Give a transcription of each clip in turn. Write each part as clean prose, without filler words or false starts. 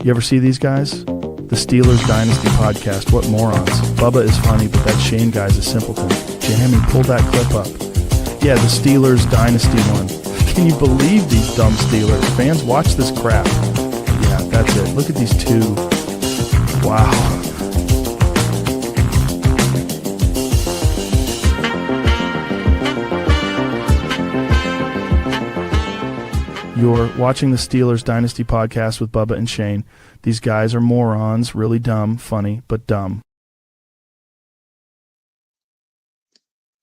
You ever see these guys? The Steelers Dynasty podcast. What morons. Bubba is funny, but that Shane guy's a simpleton. Jamie, pull that clip up. Yeah, the Steelers Dynasty one. Can you believe these dumb Steelers? Fans, watch this crap. Yeah, that's it. Look at these two. Wow. You're watching the Steelers Dynasty podcast with Bubba and Shane. These guys are morons, really dumb, funny, but dumb.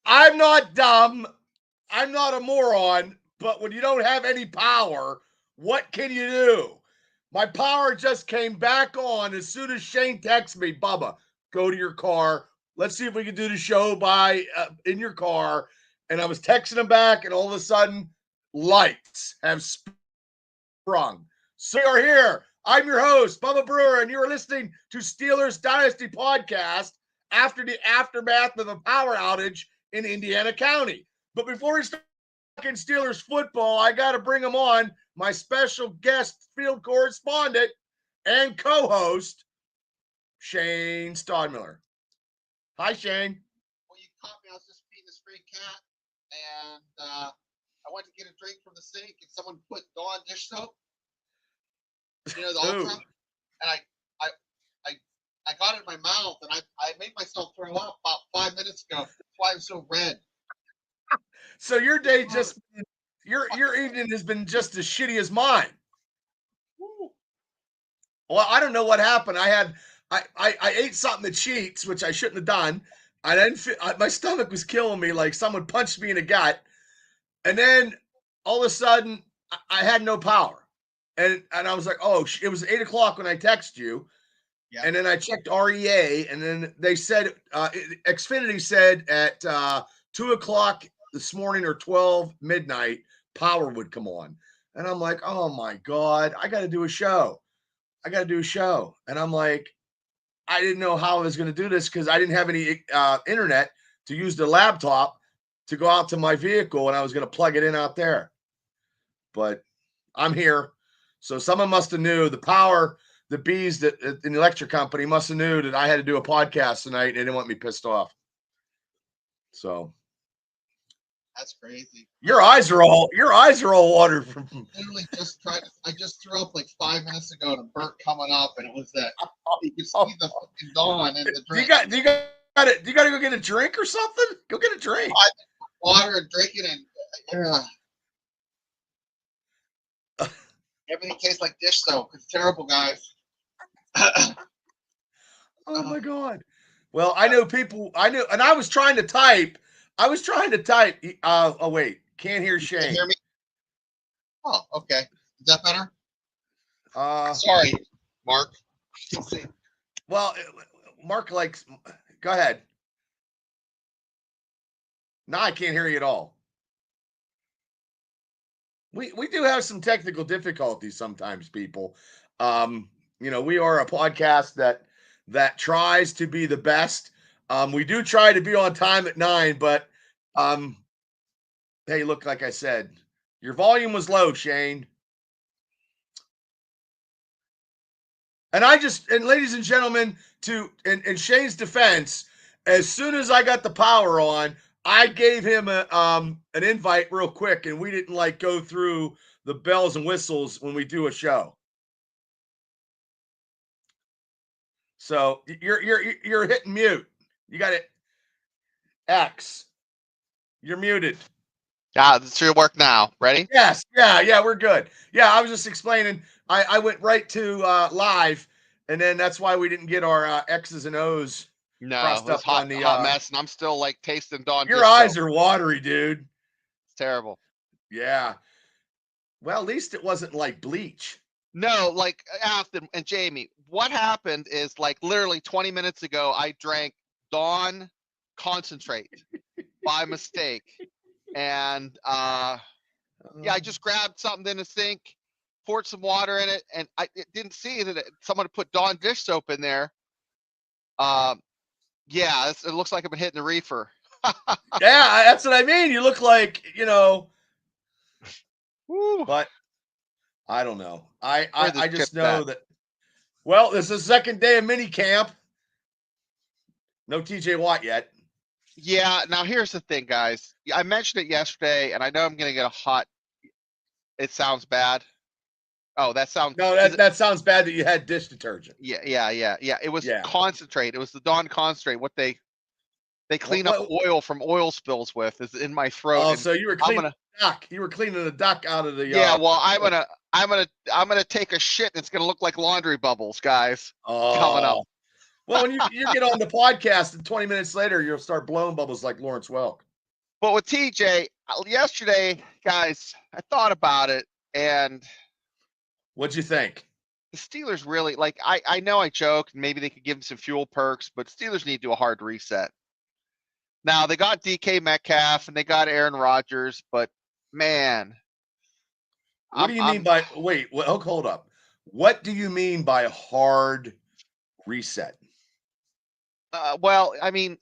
I'm not dumb. I'm not a moron. But when you don't have any power, what can you do? My power just came back on as soon as Shane texted me, Bubba, go to your car. Let's see if we can do the show in your car. And I was texting him back, and all of a sudden, lights have sprung. So you're here. I'm your host, Bubba Brewer, and you're listening to Steelers Dynasty Podcast after the aftermath of a power outage in Indiana County. But before we start talking Steelers football, I got to bring him on, my special guest field correspondent and co-host, Shane Stodmiller. Hi, Shane. Well, you caught me. I was just feeding a stray cat, and I went to get a drink from the sink, and someone put Dawn dish soap, the Ultra, and I got it in my mouth, and I made myself throw up about 5 minutes ago. That's why I'm so red. So your day your evening has been just as shitty as mine. Well, I don't know what happened. I ate something at Sheets, which I shouldn't have done. I didn't my stomach was killing me, like someone punched me in the gut. And then all of a sudden, I had no power. And I was like, oh, it was 8 o'clock when I texted you. Yeah. And then I checked REA, and then they said, Xfinity said at 2 o'clock this morning or 12 midnight, power would come on. And I'm like, oh, my God, I got to do a show. And I'm like, I didn't know how I was going to do this because I didn't have any internet to use the laptop to go out to my vehicle, and I was going to plug it in out there. But I'm here. So someone must have knew the bees that in the electric company must have knew that I had to do a podcast tonight, and they didn't want me pissed off. So that's crazy. Your eyes are all watered from. Literally I just threw up like 5 minutes ago, and a burnt coming up, and it was that you could see the fucking Dawn in the drink. Do you got to go get a drink or something? Go get a drink. Water and drinking, and everything tastes like dish soap. It's terrible, guys. Oh my God. Well, I knew, and I was trying to type. Oh wait, can't hear Shane. Can you hear me? Oh, okay. Is that better? Sorry, Mark. Well, Mark go ahead. No, I can't hear you at all. We do have some technical difficulties sometimes, people. We are a podcast that tries to be the best. We do try to be on time at 9, but hey, look, like I said, your volume was low, Shane. And ladies and gentlemen, in Shane's defense, as soon as I got the power on, I gave him an invite real quick, and we didn't go through the bells and whistles when we do a show. So you're hitting mute. You got it. X. You're muted. Yeah, this should work now. Ready? Yes. Yeah, we're good. Yeah, I was just explaining. I went right to live, and then that's why we didn't get our X's and O's. No, it was hot mess, and I'm still tasting Dawn. Your eyes are watery, dude. It's terrible. Yeah. Well, at least it wasn't like bleach. No, Afton and Jamie, what happened is literally 20 minutes ago, I drank Dawn concentrate by mistake. And I just grabbed something in the sink, poured some water in it, and I didn't see that someone had put Dawn dish soap in there. Yeah, it looks like I've been hitting the reefer. Yeah, that's what I mean. You look like, Woo. But I don't know. I just know that Well, this is the second day of mini camp. No TJ Watt yet. Yeah. Now here's the thing, guys. I mentioned it yesterday, and I know I'm gonna get a hot. It sounds bad. Oh, that sounds. No, Is it, that sounds bad that you had dish detergent. yeah. It was Yeah. concentrate. It was the Dawn concentrate. What they clean up oil from oil spills with is in my throat. Oh, And so you were I'm cleaning gonna. the duck. You were cleaning the duck out of the. Yeah. Well, I'm gonna take a shit, and it's gonna look like laundry bubbles, guys. Coming up. Oh. Well, when you get on the podcast, and 20 minutes later, you'll start blowing bubbles like Lawrence Welk. But with TJ, yesterday, guys, I thought about it, and What'd you think? the Steelers really like. I know I joked, maybe they could give him some fuel perks, but Steelers need to do a hard reset. Now they got DK Metcalf and they got Aaron Rodgers, but man, What do you mean by wait? Well, hold up. What do you mean by hard reset? Well, I mean,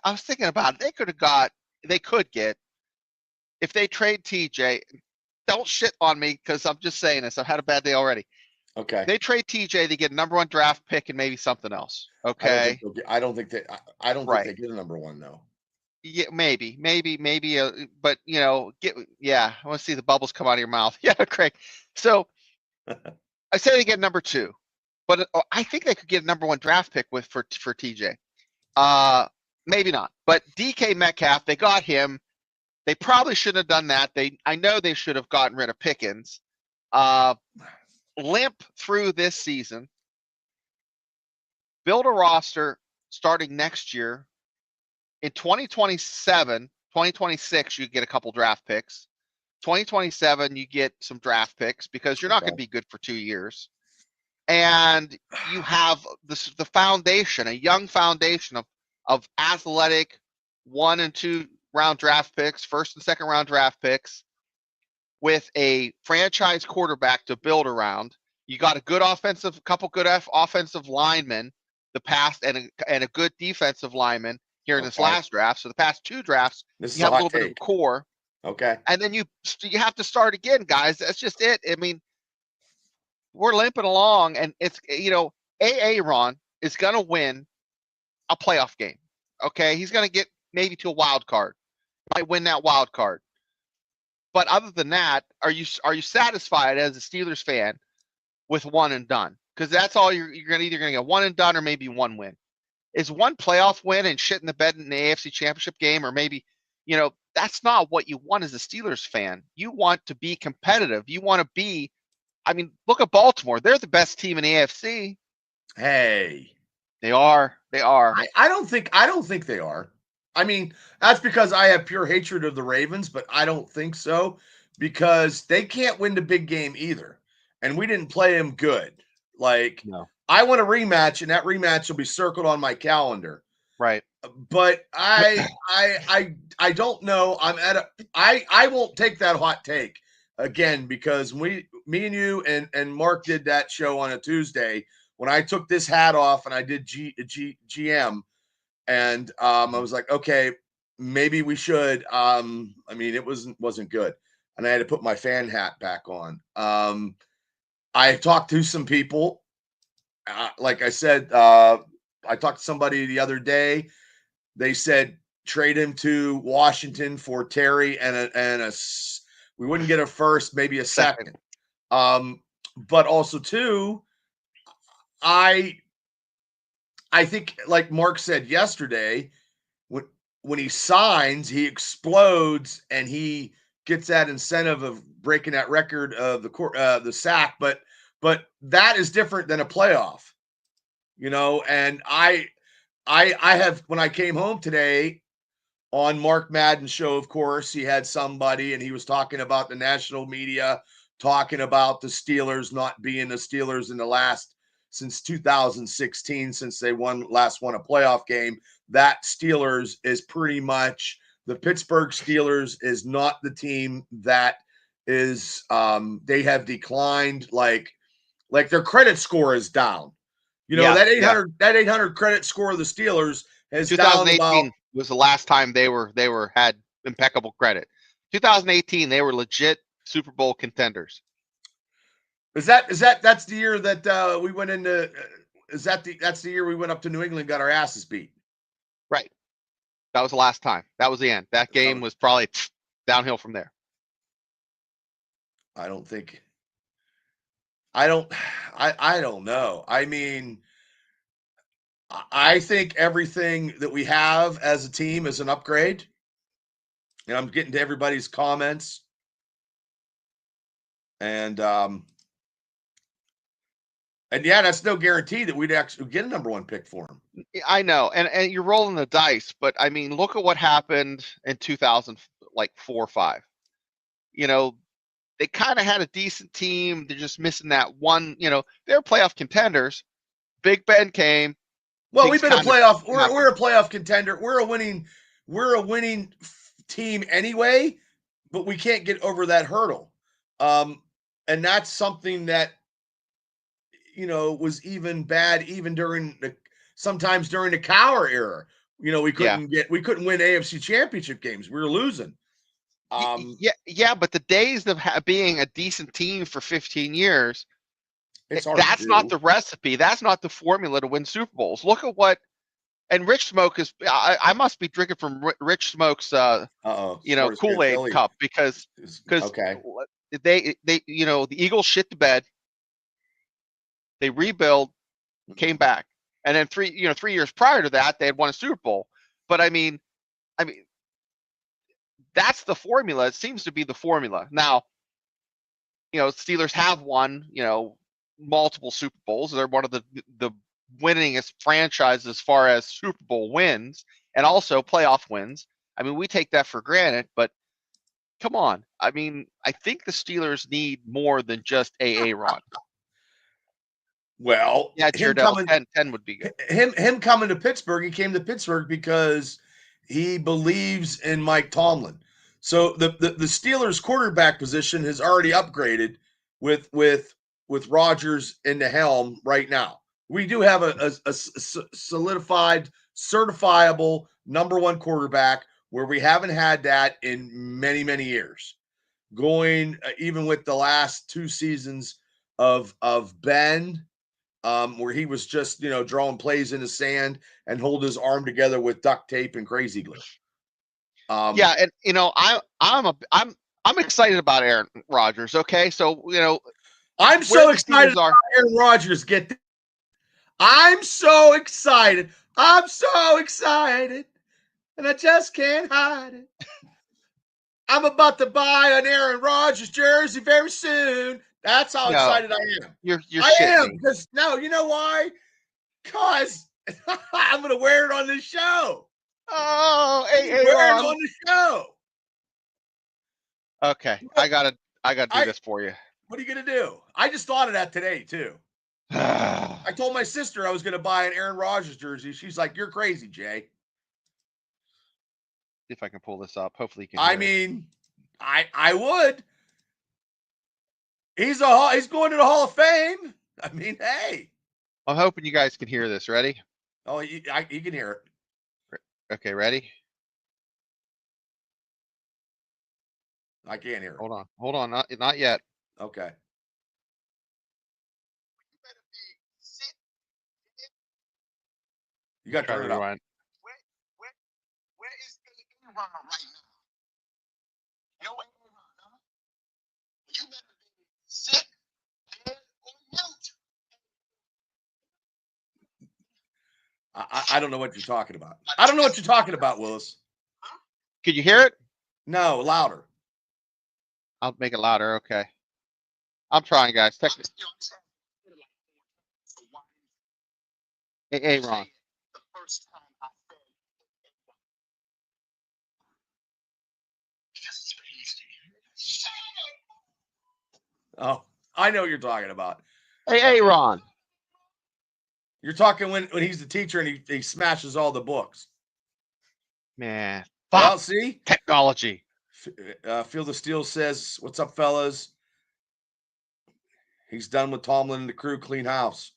I was thinking about it. They could get if they trade TJ. Don't shit on me because I'm just saying this. I've had a bad day already. Okay. They trade TJ, they get #1 draft pick and maybe something else. Okay. I don't think they get a #1 though. Yeah, maybe, but I want to see the bubbles come out of your mouth. Yeah, Craig. So I say they get #2, but I think they could get a #1 draft pick for TJ. Maybe not, but DK Metcalf, they got him. They probably shouldn't have done that. I know they should have gotten rid of Pickens. Limp through this season. Build a roster starting next year. In 2027, 2026, you get a couple draft picks. 2027, you get some draft picks because you're not going to be good for 2 years. And you have the foundation, a young foundation of athletic 1 and 2 round draft picks, 1st and 2nd round draft picks, with a franchise quarterback to build around. You got a good couple good offensive linemen, the past, and a good defensive lineman here in this last draft. So the past 2 drafts, you have a little bit of a core. Okay. And then you have to start again, guys. That's just it. I mean, we're limping along, and it's Aaron is going to win a playoff game. Okay, he's going to get maybe to a wild card. Might win that wild card. But other than that, are you satisfied as a Steelers fan with one and done? Because that's all you're going to either going to get one and done or maybe 1 win. Is 1 playoff win and shit in the bed in the AFC Championship game, or maybe that's not what you want as a Steelers fan. You want to be competitive. You want to be. I mean, look at Baltimore. They're the best team in the AFC. Hey, they are. I don't think they are. I mean, that's because I have pure hatred of the Ravens, but I don't think so because they can't win the big game either. And we didn't play them good. Like, no. I want a rematch, and that rematch will be circled on my calendar. Right. But I don't know. I won't take that hot take again because me and you and Mark did that show on a Tuesday when I took this hat off and I did GM. And I was like, okay, maybe we should. I mean, it wasn't good, and I had to put my fan hat back on. I talked to some people. Like I said, I talked to somebody the other day. They said trade him to Washington for Terry and we wouldn't get a first, maybe a second. But also too, I think, like Mark said yesterday, when he signs, he explodes and he gets that incentive of breaking that record of the sack. But that is different than a playoff, And I have, when I came home today on Mark Madden's show, of course, he had somebody and he was talking about the national media, talking about the Steelers not being the Steelers since 2016, since they last won a playoff game. That Steelers is pretty much the Pittsburgh Steelers is not the team that is they have declined, like their credit score is down. That 800 credit score of the Steelers has 2018 down about, was the last time they had impeccable credit. 2018 they were legit Super Bowl contenders. That's the year that we went into? That's the year we went up to New England and got our asses beat? Right. That was the last time. That was the end. That game was probably downhill from there. I don't think. I don't know. I mean, I think everything that we have as a team is an upgrade. And I'm getting to everybody's comments. And yeah, that's no guarantee that we'd actually get a number 1 pick for him. I know, and you're rolling the dice, but I mean, look at what happened in 2004 or 5. You know, they kind of had a decent team. They're just missing that one. You know, they're playoff contenders. Big Ben came. Well, we've been a playoff. We're a playoff contender. We're a winning team anyway, but we can't get over that hurdle. And that's something that, you know, was even bad even sometimes during the Cowher era. You know, we couldn't win AFC championship games. We were losing. But the days of being a decent team for 15 years, that's not the recipe. That's not the formula to win Super Bowls. Look at what, and Rich Smoke is. I must be drinking from Rich Smoke's, Kool-Aid cup because they the Eagles shit the bed. They rebuild, came back, and then 3 years prior to that, they had won a Super Bowl. But I mean, that's the formula. It seems to be the formula. Now, Steelers have won, multiple Super Bowls. They're one of the winningest franchises as far as Super Bowl wins and also playoff wins. I mean, we take that for granted, but come on. I mean, I think the Steelers need more than just Aaron. Well, yeah, 10 would be good. Him coming to Pittsburgh, he came to Pittsburgh because he believes in Mike Tomlin. So the Steelers quarterback position has already upgraded with Rodgers in the helm right now. We do have a solidified, certifiable number 1 quarterback where we haven't had that in many, many years. Going even with the last 2 seasons of Ben, where he was just, drawing plays in the sand and hold his arm together with duct tape and crazy glue. And I'm excited about Aaron Rodgers. Okay, so I'm so excited about Aaron Rodgers. I'm so excited. I'm so excited, and I just can't hide it. I'm about to buy an Aaron Rodgers jersey very soon. That's how excited I am. You're I am, because you know why? Because I'm going to wear it on this show. Oh, wear it on the show. Okay, I gotta do this for you. What are you gonna do? I just thought of that today too. I told my sister I was gonna buy an Aaron Rodgers jersey. She's like, "You're crazy, Jay." See if I can pull this up. Hopefully, you can. I would. He's going to the Hall of Fame. I mean, hey. I'm hoping you guys can hear this. Ready? Oh, you can hear it. Okay, ready? I can't hear it. Hold on. Not yet. Okay. You got to turn it up. Where is Aaron right now? No Aaron, huh? You better be sit and mute. I don't know what you're talking about. I don't know what you're talking about, Willis. Could you hear it? No, louder. I'll make it louder. Okay. I'm trying, guys. Text me. Hey, Ron. Oh, I know what you're talking about. Hey, Ron. You're talking when he's the teacher and he smashes all the books. Man. Well, see? Technology. Field of Steel says, "What's up, fellas?" He's done with Tomlin and the crew. Clean house.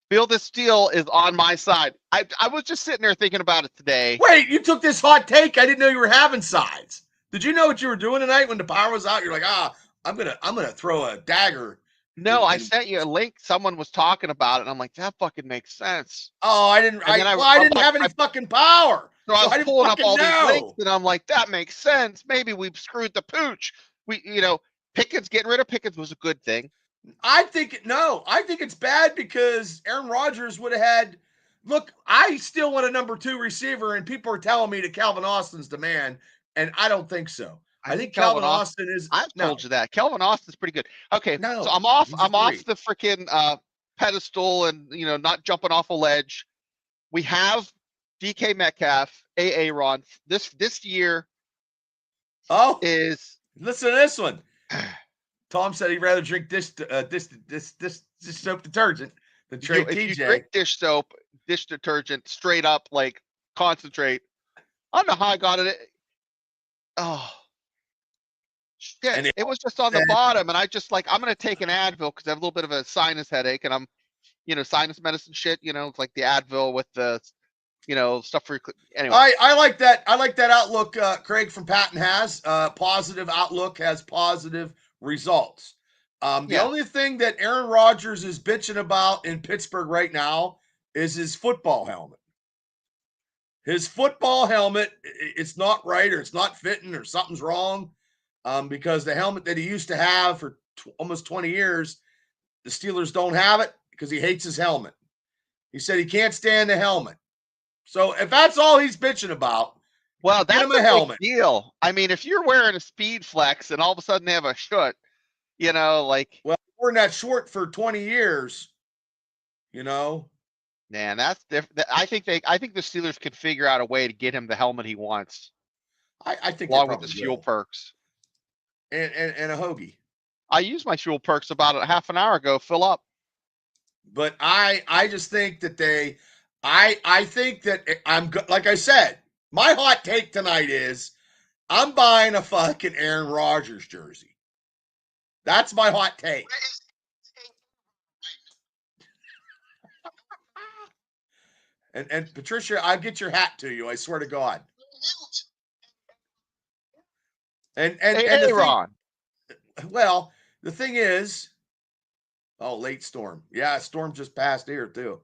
Field of Steel is on my side. I was just sitting there thinking about it today. Wait, you took this hot take? I didn't know you were having sides. Did you know what you were doing tonight when the power was out? You're like, I'm gonna throw a dagger. No, I sent you a link. Someone was talking about it, and I'm like, that fucking makes sense. Oh, I didn't. And then I didn't have any fucking power, so I so was I didn't pulling up fucking all these links, know. and I'm like, that makes sense. Maybe we've screwed the pooch. Pickens, getting rid of Pickens was a good thing. I think it's bad because Aaron Rodgers would have had. Look, I still want a number 2 receiver, and people are telling me that Calvin Austin's the man, and I don't think so. I think Calvin Austin is. I've told you that. Calvin Austin's pretty good. Okay, No, so I'm off he's a 3. the freaking pedestal and not jumping off a ledge. We have DK Metcalf, AA Ron. This year Oh, is listen to this one. Tom said he'd rather drink dish soap detergent than trade if TJ. you drink dish detergent straight up like concentrate. I don't know how I got it. Oh shit! And It was just on the bottom, and I just I'm gonna take an Advil because I have a little bit of a sinus headache, and I'm, sinus medicine shit. It's like the Advil with the, stuff for anyway. I like that. I like that outlook. Craig from Patton has positive outlook, has positive results. The only thing that Aaron Rodgers is bitching about in Pittsburgh right now is his football helmet. His football helmet, it's not right, or it's not fitting, or something's wrong. Because the helmet that he used to have for almost 20 years, the Steelers don't have it because he hates his helmet. He said he can't stand the helmet. So if that's all he's bitching about, well, that's get him a helmet. Big deal. I mean, if you're wearing a Speed Flex and all of a sudden they have a short, well, wearing that short for 20 years, Man, that's different. I think the Steelers could figure out a way to get him the helmet he wants. I think along with his fuel perks and a hoagie. I used my fuel perks about a half an hour ago. Fill up. But I just think that I think that I'm like I said, my hot take tonight is I'm buying a fucking Aaron Rodgers jersey. That's my hot take. And Patricia, I'll get your hat to you. I swear to God. And Aaron. Well, the thing is, late storm. Yeah, storm just passed here too.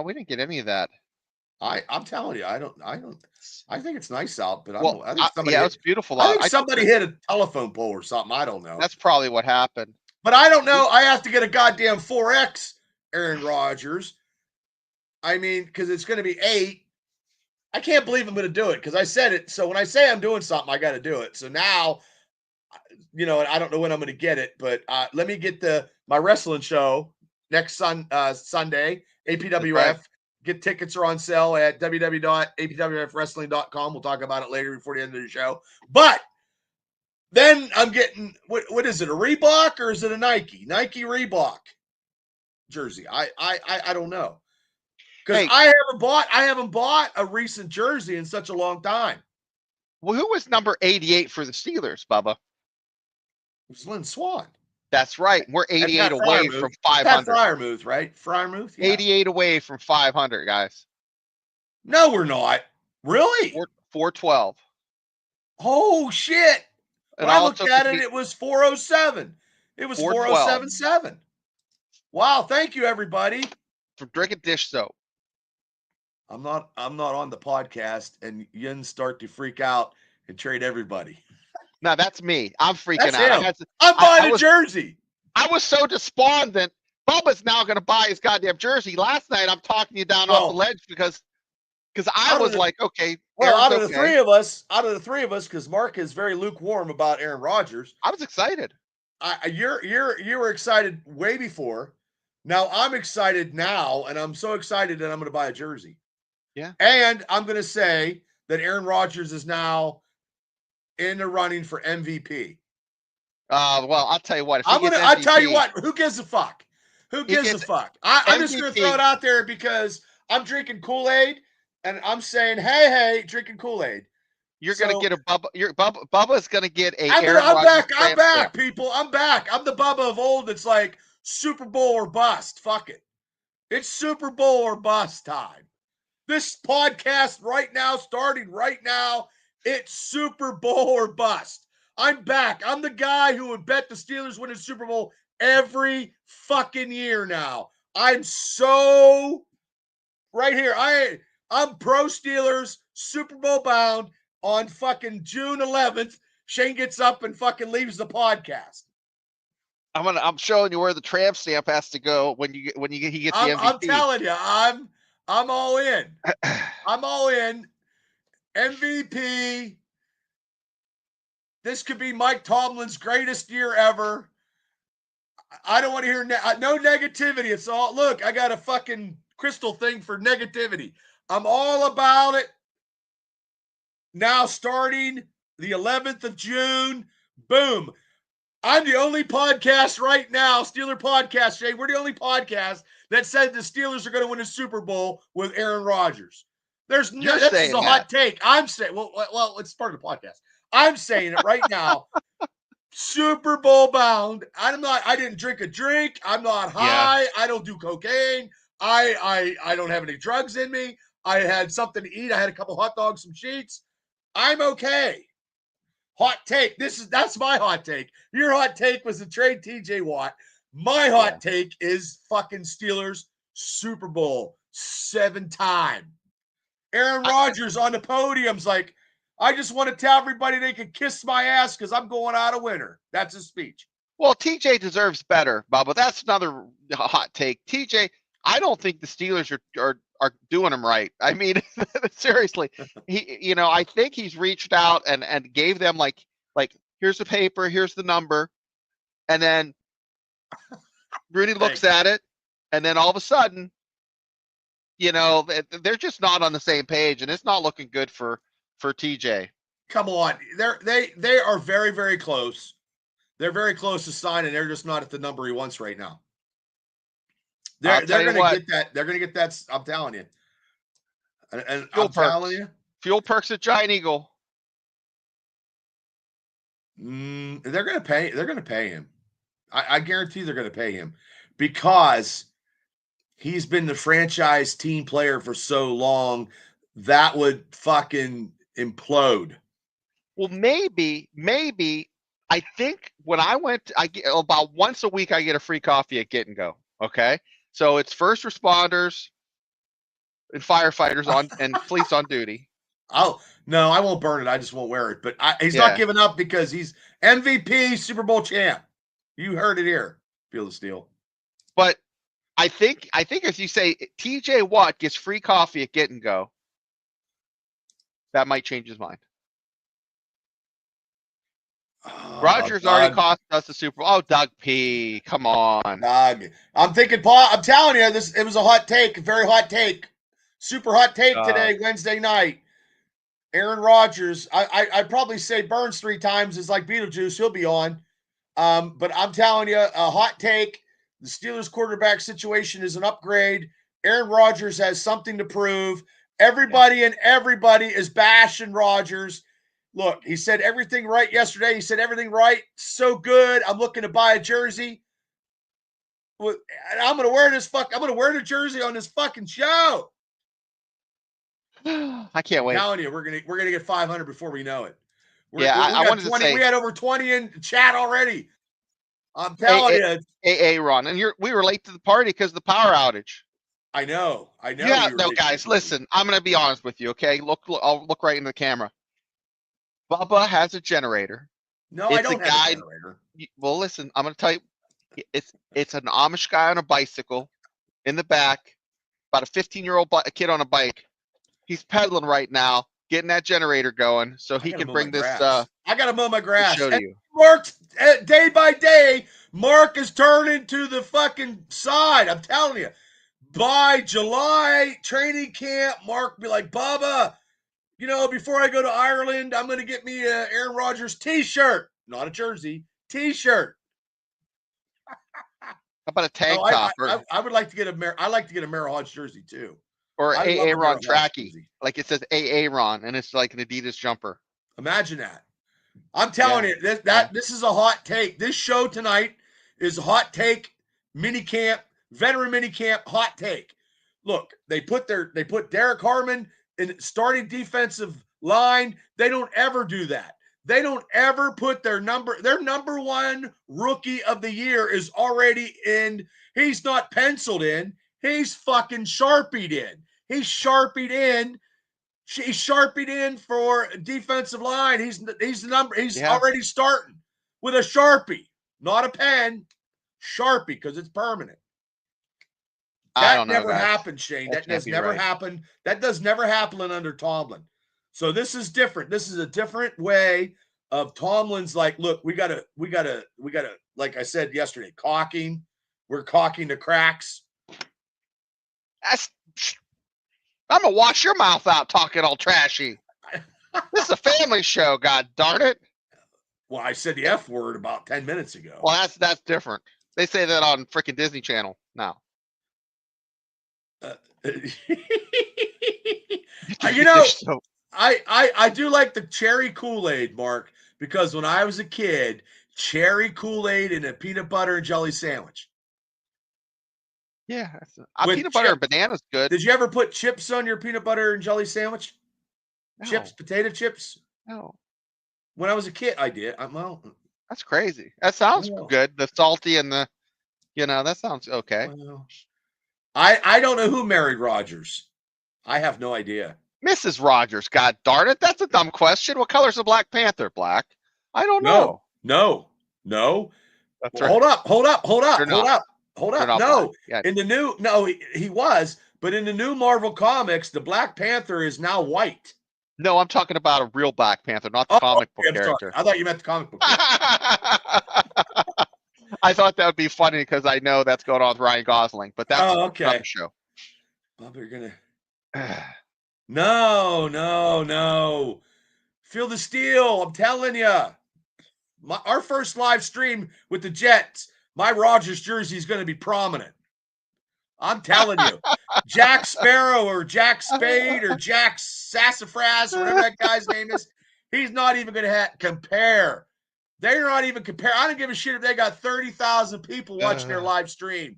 We didn't get any of that. I'm telling you, I think it's nice out, but I think somebody it's beautiful. I think somebody hit a telephone pole or something. I don't know. That's probably what happened. But I don't know. I have to get a goddamn 4X Aaron Rodgers. I mean, because it's going to be 8. I can't believe I'm going to do it because I said it. So when I say I'm doing something, I got to do it. So now, I don't know when I'm going to get it, but let me get my wrestling show next Sunday, APWF. Right. Get tickets are on sale at www.apwfwrestling.com. We'll talk about it later before the end of the show. But then I'm getting, what is it, a Reebok or is it a Nike? Nike Reebok jersey. I don't know. Because I haven't bought a recent jersey in such a long time. Well, who was number 88 for the Steelers, Bubba? It was Lynn Swann. That's right. We're 88 away from 500. Pat Fryermuth, right? Fryermuth? Yeah. 88 away from 500, guys. No, we're not. Really? 412. Oh, shit. When I looked at it, it was 407. It was 4077. Wow, thank you, everybody. For drinking dish soap. I'm not on the podcast, and Yins start to freak out and trade everybody. No, that's me. I'm freaking out. I'm buying a jersey. I was so despondent. Bubba's now going to buy his goddamn jersey. Last night, I'm talking you down off the ledge because I was like, okay. Well, out of the three of us, because Mark is very lukewarm about Aaron Rodgers. I was excited. You were excited way before. Now I'm excited now, and I'm so excited that I'm going to buy a jersey. Yeah. And I'm going to say that Aaron Rodgers is now in the running for MVP. Well, I'll tell you what. I'll tell you what. Who gives a fuck? Who gives a fuck? I'm just going to throw it out there because I'm drinking Kool-Aid, and I'm saying, hey, drinking Kool-Aid. You're going to get a Bubba. Bubba's going to get a. I'm back, people. I'm back. I'm the Bubba of old. It's like Super Bowl or bust. Fuck it. It's Super Bowl or bust time. This podcast starting right now, it's Super Bowl or bust. I'm back. I'm the guy who would bet the Steelers win a Super Bowl every fucking year now. I'm so right here. I'm pro Steelers, Super Bowl bound on fucking June 11th. Shane gets up and fucking leaves the podcast. I'm showing you where the tramp stamp has to go when he gets the MVP. I'm telling you, I'm all in. I'm all in. MVP. This could be Mike Tomlin's greatest year ever. I don't want to hear no negativity. It's all, look, I got a fucking crystal thing for negativity. I'm all about it. Now starting the 11th of June, boom. I'm the only podcast right now, Steeler podcast, Jay. We're the only podcast that said the Steelers are going to win a Super Bowl with Aaron Rodgers. This is a hot take. I'm saying, well, it's part of the podcast. I'm saying it right now. Super Bowl bound. I didn't drink a drink. I'm not high. Yeah. I don't do cocaine. I don't have any drugs in me. I had something to eat. I had a couple hot dogs, some sheets. I'm okay. Hot take. That's my hot take. Your hot take was to trade TJ Watt. My hot take is fucking Steelers Super Bowl 7-time. Aaron Rodgers on the podium's like, I just want to tell everybody they can kiss my ass because I'm going out a winner. That's his speech. Well, TJ deserves better, Bubba. That's another hot take. TJ, I don't think the Steelers are doing him right. I mean, seriously, I think he's reached out and gave them like here's the paper, here's the number, and then Rooney looks at it, and then all of a sudden, they're just not on the same page, and it's not looking good for TJ. Come on, they are very, very close. They're very close to signing. They're just not at the number he wants right now. They're going to get that. They're going to get that. I'm telling you. And I'm telling you, fuel perks at Giant Eagle. They're going to pay. They're going to pay him. I guarantee they're going to pay him because he's been the franchise team player for so long. That would fucking implode. Well, maybe. I think when I went, I get about once a week. I get a free coffee at Get and Go. Okay, so it's first responders and firefighters and police on duty. Oh no, I won't burn it. I just won't wear it. But he's not giving up because he's MVP, Super Bowl champ. You heard it here. Feel the steel. But I think if you say TJ Watt gets free coffee at Get and Go, that might change his mind. Rodgers already cost us the Super Bowl. Oh, Doug P. Come on. Doug. I'm thinking, Paul, I'm telling you, it was a hot take, a very hot take. Super hot take today, Wednesday night. Aaron Rodgers, I'd probably say Burns 3 times is like Beetlejuice. He'll be on. But I'm telling you, a hot take. The Steelers quarterback situation is an upgrade. Aaron Rodgers has something to prove. Everybody is bashing Rodgers. Look, he said everything right yesterday. He said everything right. So good. I'm looking to buy a jersey. I'm going to wear I'm going to wear the jersey on this fucking show. I can't wait. I'm telling you, we're gonna get 500 before we know it. I wanted 20, to say we had over 20 in chat already. I'm telling you, Ron, and we were late to the party because of the power outage. I know. Yeah, no, guys, listen. I'm gonna be honest with you, okay? I'll look right in the camera. Bubba has a generator. No, I don't have a generator. Well, listen, I'm gonna tell you, it's an Amish guy on a bicycle in the back, about a 15-year-old kid on a bike. He's pedaling right now, getting that generator going, so he can bring this. I gotta mow my grass. Show to you. Mark, day by day, Mark is turning to the fucking side. I'm telling you. By July training camp, Mark be like, Bubba, before I go to Ireland, I'm gonna get me a Aaron Rodgers t-shirt, not a jersey, t-shirt. How about a tank top? I would like to get I like to get a Merrill Hodge jersey too. Or AA Ron tracky, like it says AA Ron, and it's like an Adidas jumper. Imagine that. I'm telling you, this is a hot take. This show tonight is a hot take mini camp, veteran mini camp, hot take. Look, they put Derek Harmon in starting defensive line. They don't ever do that. They don't ever put their number one rookie of the year is already in. He's not penciled in. He's fucking sharpied in. He's sharpied in. He's sharpied in for defensive line. He's the number. He's already starting with a Sharpie, not a pen. Sharpie, because it's permanent. I don't know. Never happened, Shane. That has never happened. That does never happen under Tomlin. So this is different. This is a different way of Tomlin's like, look, we gotta, like I said yesterday, caulking. We're caulking the cracks. I'm gonna wash your mouth out talking all trashy. This is a family show, god darn it. Well, I said the F word about 10 minutes ago. Well, that's different. They say that on freaking Disney Channel now. You know, I do like the cherry Kool-Aid, Mark, because when I was a kid, cherry Kool-Aid and a peanut butter and jelly sandwich. Yeah, peanut butter and banana's good. Did you ever put chips on your peanut butter and jelly sandwich? No. Chips, potato chips? No. When I was a kid, I did. That's crazy. That sounds good. The salty and the, that sounds okay. Well, I don't know who married Rogers. I have no idea. Mrs. Rogers, god darn it. That's a dumb question. What color's the Black Panther? Black? I don't know. No. That's right. Hold up. No. Yeah. In the new, he was, but in the new Marvel comics, the Black Panther is now white. No, I'm talking about a real Black Panther, not the comic book character. I thought you meant the comic book character. I thought that would be funny because I know that's going on with Ryan Gosling, but that's another show. Bubba, you're gonna. No. Feel the steel. I'm telling you. Our first live stream with the Jets, my Rogers jersey is going to be prominent. I'm telling you. Jack Sparrow or Jack Spade or Jack Sassafras, whatever that guy's name is, he's not even going to compare. They're not even compare. I don't give a shit if they got 30,000 people watching their live stream.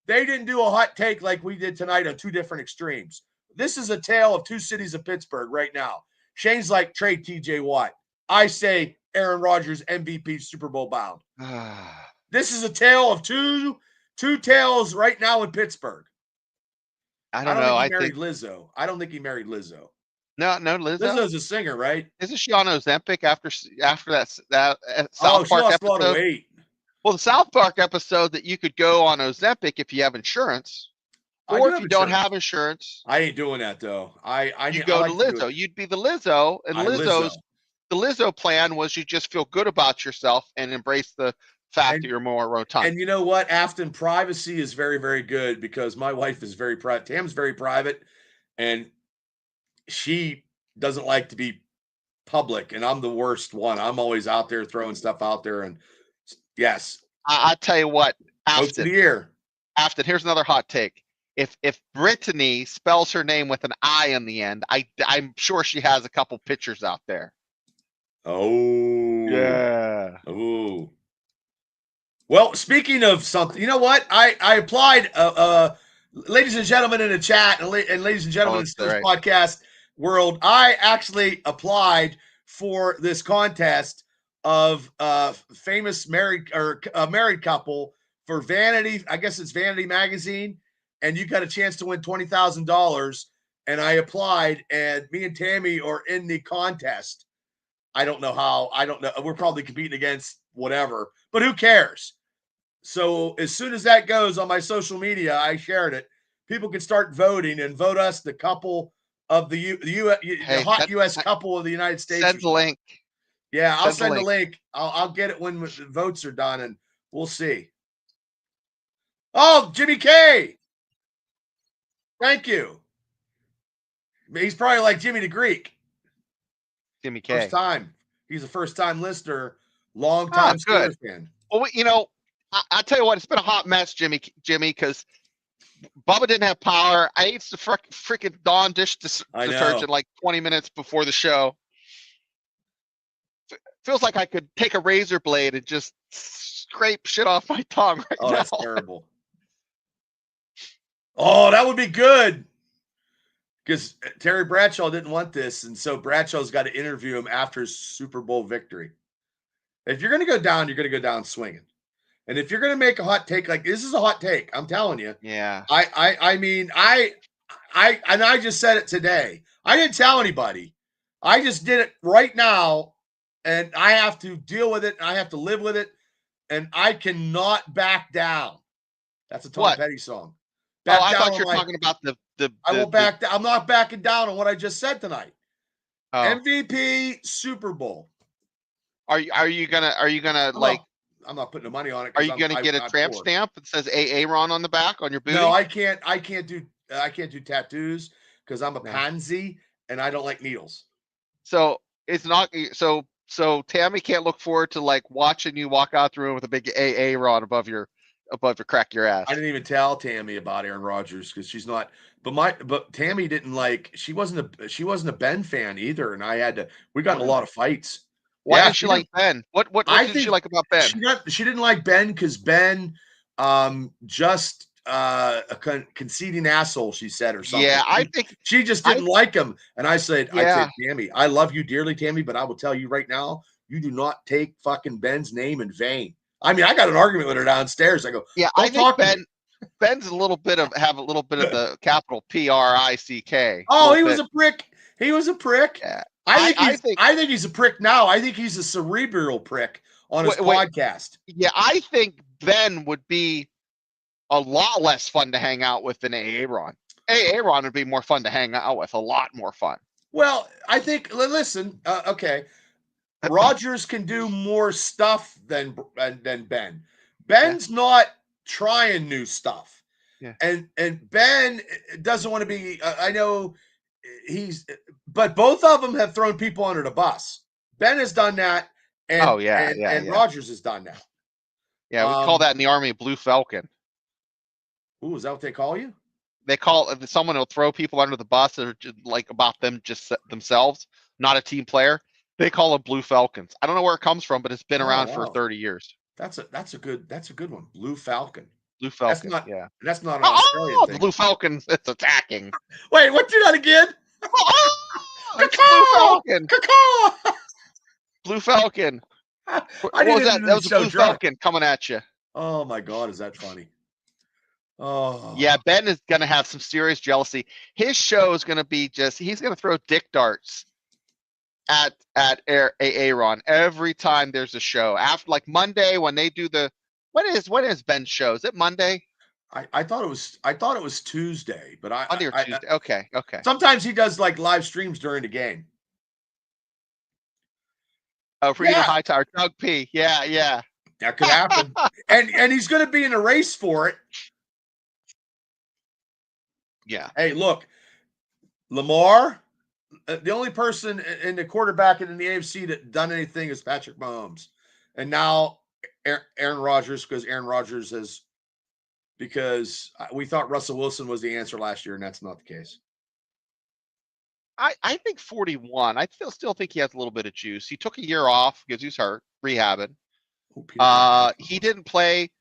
They didn't do a hot take like we did tonight on two different extremes. This is a tale of two cities of Pittsburgh right now. Shane's like, trade TJ Watt. I say Aaron Rodgers MVP Super Bowl bound. This is a tale of two tales right now in Pittsburgh. I don't know. Think he married Lizzo. I don't think he married Lizzo. No, Lizzo. Lizzo's a singer, right? Isn't she on Ozempic after that South Park episode? A lot of weight. Well, the South Park episode that you could go on Ozempic if you have insurance, or if you don't have insurance. I ain't doing that though. You go to Lizzo. You'd be the Lizzo, and the Lizzo plan was you just feel good about yourself and embrace the fact that you're more rotund. And you know what? Afton, privacy is very, very good because my wife is very private. Tam's very private, and she doesn't like to be public, and I'm the worst one. I'm always out there throwing stuff out there, and yes. I tell you what, Afton, here's another hot take. If Brittany spells her name with an I in the end, I'm sure she has a couple pictures out there. Oh. Yeah. Oh. Well, speaking of something, you know what? I applied, ladies and gentlemen in the chat and ladies and gentlemen in this podcast world, I actually applied for this contest of famous married couple for Vanity. I guess it's Vanity Magazine, and you got a chance to win $20,000. And I applied, and me and Tammy are in the contest. I don't know how. I don't know. We're probably competing against whatever, but who cares? So as soon as that goes on my social media, I shared it. People can start voting and vote us the couple of the hot U.S. couple of the United States. Send the link. Yeah, I'll send the link. I'll get it when the votes are done, and we'll see. Oh, Jimmy K. Thank you. He's probably like Jimmy the Greek. Jimmy K. First time. He's a first-time listener, long-time Steelers fan. Well, I tell you what, it's been a hot mess, Jimmy, because Bubba didn't have power. I ate the freaking Dawn dish detergent like 20 minutes before the show. Feels like I could take a razor blade and just scrape shit off my tongue right now. That's terrible. Oh, that would be good. because Terry Bradshaw didn't want this, and so Bradshaw's got to interview him after his Super Bowl victory. If you're going to go down, you're going to go down swinging. And if you're going to make a hot take, like this is a hot take, I'm telling you. Yeah. I mean, I just said it today. I didn't tell anybody. I just did it right now, and I have to deal with it. And I have to live with it, and I cannot back down. That's a Tom Petty song. Back I thought you were talking about the I will back down. I'm not backing down on what I just said tonight. Oh. MVP Super Bowl. Are you gonna like? I'm not putting the money on it. Are you gonna get a tramp stamp that says Aaron on the back on your booty? No, I can't do tattoos because I'm a pansy and I don't like needles. So it's not so Tammy can't look forward to like watching you walk out the room with a big Aaron above your crack your ass. I didn't even tell Tammy about Aaron Rodgers because she's not. But Tammy didn't like. She wasn't a Ben fan either, and we got in a lot of fights. Why didn't she like Ben? What did she like about Ben? She didn't like Ben because Ben just a conceding asshole, she said, or something. Yeah, I think she just didn't like him. And I said, Tammy, I love you dearly, Tammy, but I will tell you right now, you do not take fucking Ben's name in vain. I mean, I got an argument with her downstairs. I go, yeah, I think Ben's have a little bit of the capital PRICK. Oh, he was a prick. He was a prick. Yeah. I think he's a prick now. I think he's a cerebral prick on his podcast. Yeah, I think Ben would be a lot less fun to hang out with than Aaron. Aaron would be more fun to hang out with, a lot more fun. Well, I think, listen, okay, Rodgers can do more stuff than Ben. Ben's not trying new stuff. Yeah. And Ben doesn't want to be, I know but both of them have thrown people under the bus. Ben has done that. And Rodgers has done that. Yeah, we call that in the Army Blue Falcon. Ooh, is that what they call you? They call someone who'll throw people under the bus or like about them just themselves, not a team player. They call them Blue Falcons. I don't know where it comes from, but it's been around for 30 years. That's a good one. Blue Falcon. Blue Falcon. That's not an Australian thing. The Blue Falcons. It's attacking. Wait, what? Do that again? Blue Falcon. Blue Falcon. What was that? That was a Blue Falcon coming at you. Oh my God, is that funny? Oh yeah, Ben is gonna have some serious jealousy. His show is gonna be he's gonna throw dick darts at Aaron every time there's a show. After like Monday when they do when is Ben's show? Is it Monday? I thought it was Tuesday, but Monday or Tuesday. Okay. Sometimes he does like live streams during the game. Oh, Rita Hightower, Doug P. Yeah. That could happen. and he's going to be in a race for it. Yeah. Hey, look, Lamar, the only person in the quarterback in the AFC that done anything is Patrick Mahomes. And now Aaron Rodgers, because we thought Russell Wilson was the answer last year, and that's not the case. I think 41. I still think he has a little bit of juice. He took a year off because he's hurt, rehabbing. He didn't play.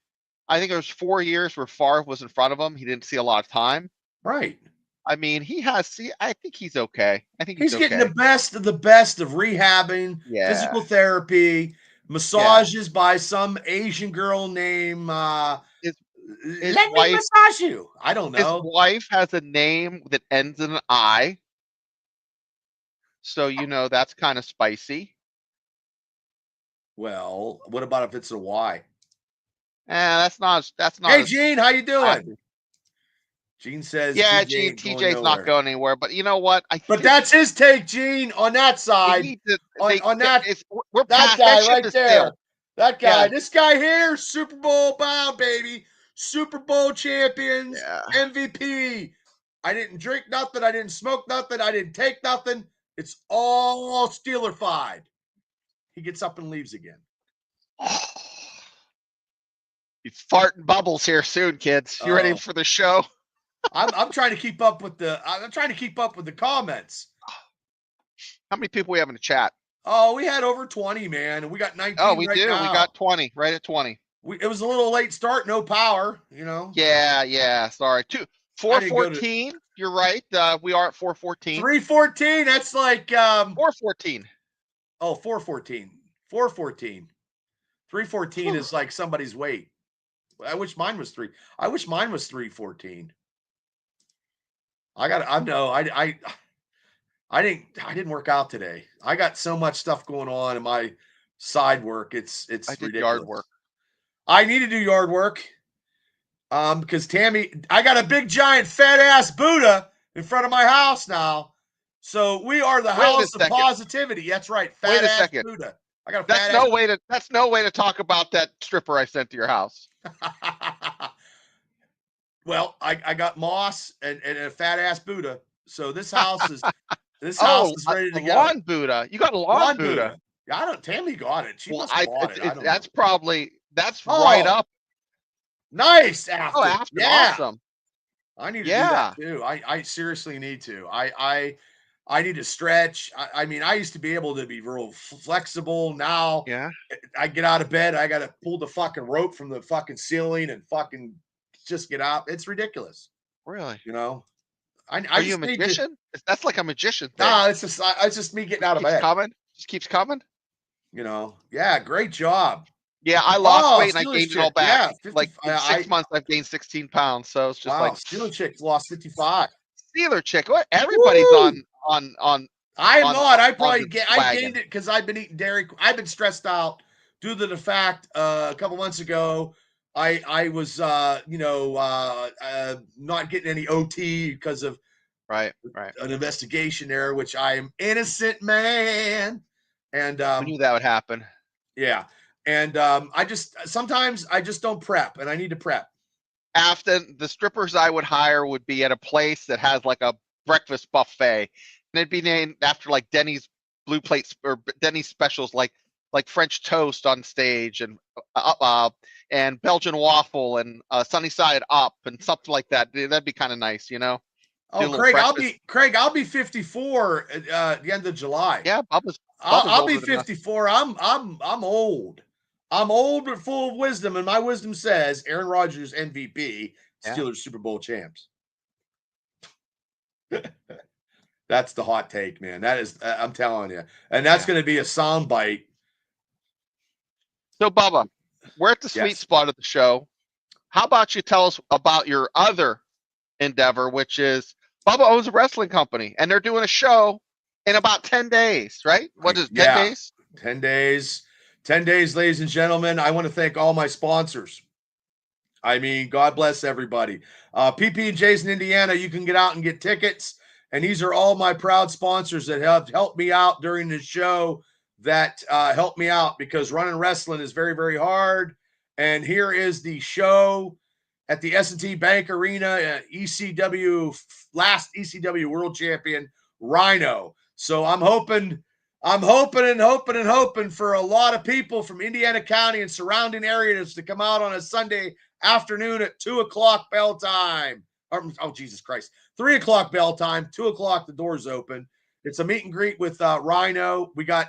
I think it was 4 years where Favre was in front of him. He didn't see a lot of time. Right. I mean, I think he's okay. I think he's getting the best of rehabbing, physical therapy, massages by some Asian girl named Let me massage you. I don't know. His wife has a name that ends in an I. So, that's kind of spicy. Well, what about if it's a Y? That's not. Hey, Gene, how you doing? Gene says, yeah, Gene, TJ's not going anywhere. But you know what? But that's his take, Gene, on that side. On that guy right there. That guy. Yeah. This guy here, Super Bowl bound, baby. Super Bowl champions, MVP. I didn't drink nothing. I didn't smoke nothing. I didn't take nothing. It's all Steeler-fied. He gets up and leaves again. He's farting bubbles here soon, kids. You ready for the show? I'm trying to keep up with the comments. How many people we have in the chat? Oh, we had over 20, man, and we got 19. Oh, we right do. Now. We got 20, right at 20. It was a little late start, no power, Yeah. Sorry. 414. You're right. We are at 414. 314. That's like 414. Oh, 414. 414. 314 is like somebody's weight. I wish mine was 314. I didn't work out today. I got so much stuff going on in my side work. It's I did ridiculous. yard work. I need to do yard work. Because Tammy, I got a big giant fat ass Buddha in front of my house now. So we are the house of positivity. That's right. Fat ass Buddha. I got a fat ass. That's no way to talk about that stripper I sent to your house. Well, I got moss and a fat ass Buddha. So this house is house is ready to go. Lawn Buddha. You got a lawn Buddha. Tammy got it. She must have bought it. That's right up. Nice after. Yeah. Awesome. I need to do that too. I seriously need to. I need to stretch. I mean, I used to be able to be real flexible. Now I get out of bed. I got to pull the fucking rope from the fucking ceiling and fucking just get out. It's ridiculous. Really? You know? Are you a magician? That's like a magician thing. Nah, it's just me getting out of bed. Just keeps coming. You know? Yeah, great job. Yeah, I lost weight and I gained it all back. Yeah, 50, in 6 months, I've gained 16 pounds. So it's just like Steeler Chick lost 55. Steeler Chick. What? Everybody's on. I am not. I gained it because I've been eating dairy. I've been stressed out due to the fact a couple months ago I was not getting any OT because of an investigation there, which I am innocent, man. And I knew that would happen. Yeah. And sometimes I just don't prep, and I need to prep. After the strippers I would hire would be at a place that has like a breakfast buffet, and it'd be named after like Denny's blue plates or Denny's specials, like French toast on stage and Belgian waffle and sunny side up and something like that. That'd be kind of nice, you know. Oh, Craig, I'll be 54 at the end of July. Yeah, I'll be 54. I'm old. I'm old but full of wisdom, and my wisdom says Aaron Rodgers MVP, Steelers Super Bowl champs. That's the hot take, man. That is, I'm telling you, and that's going to be a soundbite. So, Bubba, we're at the sweet spot of the show. How about you tell us about your other endeavor, which is Bubba owns a wrestling company, and they're doing a show in about 10 days, right? What is it, 10 days? 10 days. 10 days, ladies and gentlemen. I want to thank all my sponsors. I mean, God bless everybody. PP&J's in Indiana, you can get out and get tickets. And these are all my proud sponsors that have helped me out during the show, that helped me out, because running wrestling is very, very hard. And here is the show at the S&T Bank Arena, last ECW World Champion, Rhino. So I'm hoping for a lot of people from Indiana County and surrounding areas to come out on a Sunday afternoon at 2:00 bell time. Oh, Jesus Christ. 3:00 bell time, 2:00, the doors open. It's a meet and greet with Rhino. We got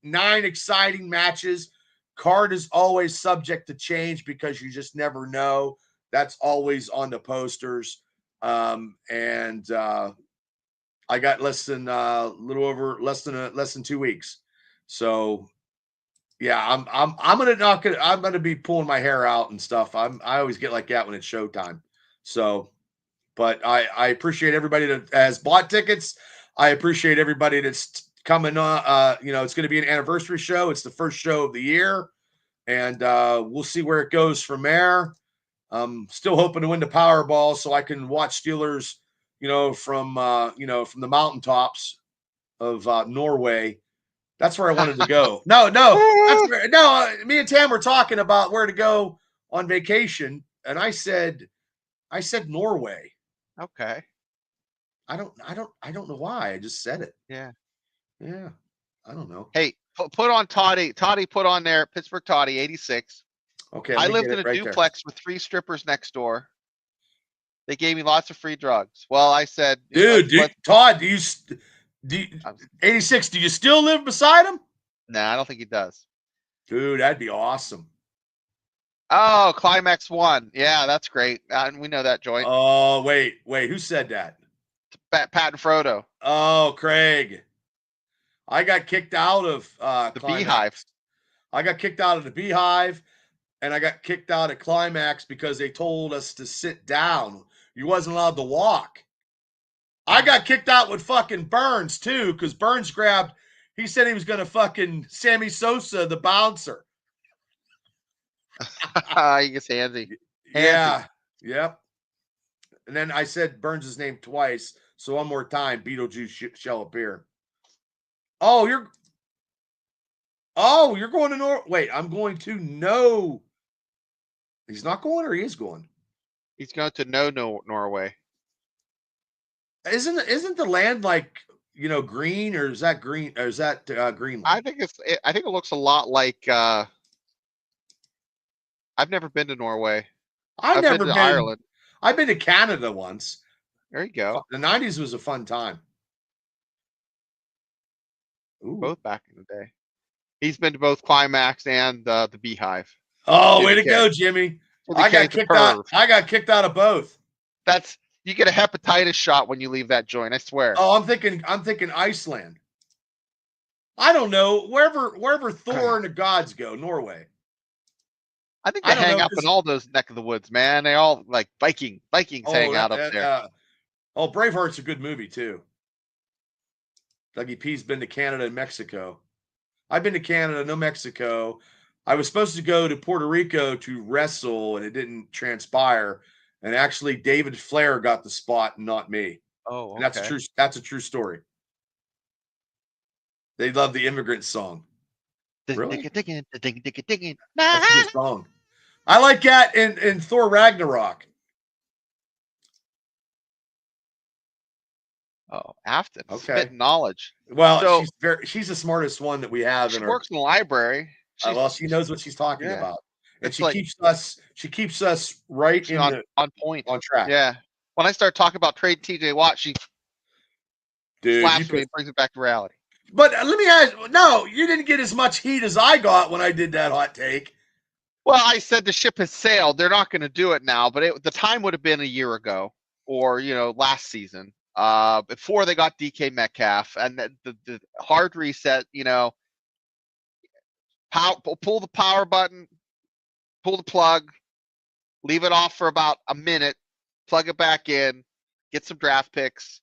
9 exciting matches. Card is always subject to change because you just never know. That's always on the posters. I got less than 2 weeks. So yeah, I'm gonna be pulling my hair out and stuff. I always get like that when it's showtime. So, but I appreciate everybody that has bought tickets. I appreciate everybody that's coming on. It's going to be an anniversary show. It's the first show of the year, and we'll see where it goes from there. I'm still hoping to win the Powerball so I can watch Steelers, from the mountaintops of Norway. That's where I wanted to go. No, me and Tam were talking about where to go on vacation, and I said Norway. Okay. I don't know why. I just said it. Yeah. I don't know. Hey, put on Toddy. Toddy put on there, Pittsburgh Toddy, 86. Okay. I lived in a duplex with 3 strippers next door. They gave me lots of free drugs. Well, I said, Todd, do you 86? Do you still live beside him? Nah, I don't think he does. Dude, that'd be awesome. Oh, Climax 1. Yeah, that's great. We know that joint. Oh, wait. Who said that? Pat and Frodo. Oh, Craig. I got kicked out of The Climax. Beehive. I got kicked out of the Beehive, and I got kicked out of Climax because they told us to sit down. You wasn't allowed to walk. I got kicked out with fucking Burns, too, because Burns he said he was going to fucking Sammy Sosa, the bouncer. He gets handsy. Yeah. Yep. And then I said Burns' name twice, so one more time, Beetlejuice shall appear. Oh, you're going to Wait, I'm going to no. He's not going, or he is going? He's going to Norway. Isn't the land like, green, or is that green, or is that Greenland? I think it looks a lot like. I've never been to Norway. I've never been to Ireland. I've been to Canada once. There you go. The 90s was a fun time. Ooh. Both back in the day. He's been to both Climax and the Beehive. Oh, way to go, Jimmy! I got kicked out. I got kicked out of both. You get a hepatitis shot when you leave that joint. I swear. Oh, I'm thinking Iceland. I don't know, wherever Thor and the gods go, Norway. I think they hang up in all those neck of the woods, man. They all like Vikings hang out up there. Braveheart's a good movie too. Dougie P's been to Canada and Mexico. I've been to Canada, no Mexico. I was supposed to go to Puerto Rico to wrestle, and it didn't transpire. And actually, David Flair got the spot, and not me. Oh, okay. And that's a true story. They love the Immigrant Song. Really? That's a good song. I like that in Thor Ragnarok. Oh, Afton. Okay. Spitting knowledge. Well, she's the smartest one that we have. She works in the library. She knows what she's talking about. And she keeps us right on point. On track. Yeah. When I start talking about trade TJ Watt, she slaps me and brings it back to reality. But let me ask, no, you didn't get as much heat as I got when I did that hot take. Well, I said the ship has sailed. They're not going to do it now, but the time would have been a year ago or, last season, before they got DK Metcalf, and the hard reset, pull the power button, pull the plug, leave it off for about a minute, plug it back in, get some draft picks,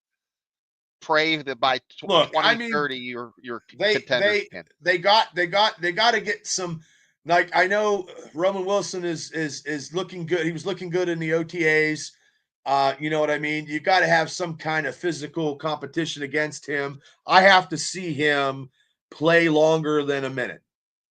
pray that by 2030 you're contenders again. They got to get some. Like, I know Roman Wilson is looking good. He was looking good in the OTAs. You know what I mean? You got to have some kind of physical competition against him. I have to see him play longer than a minute.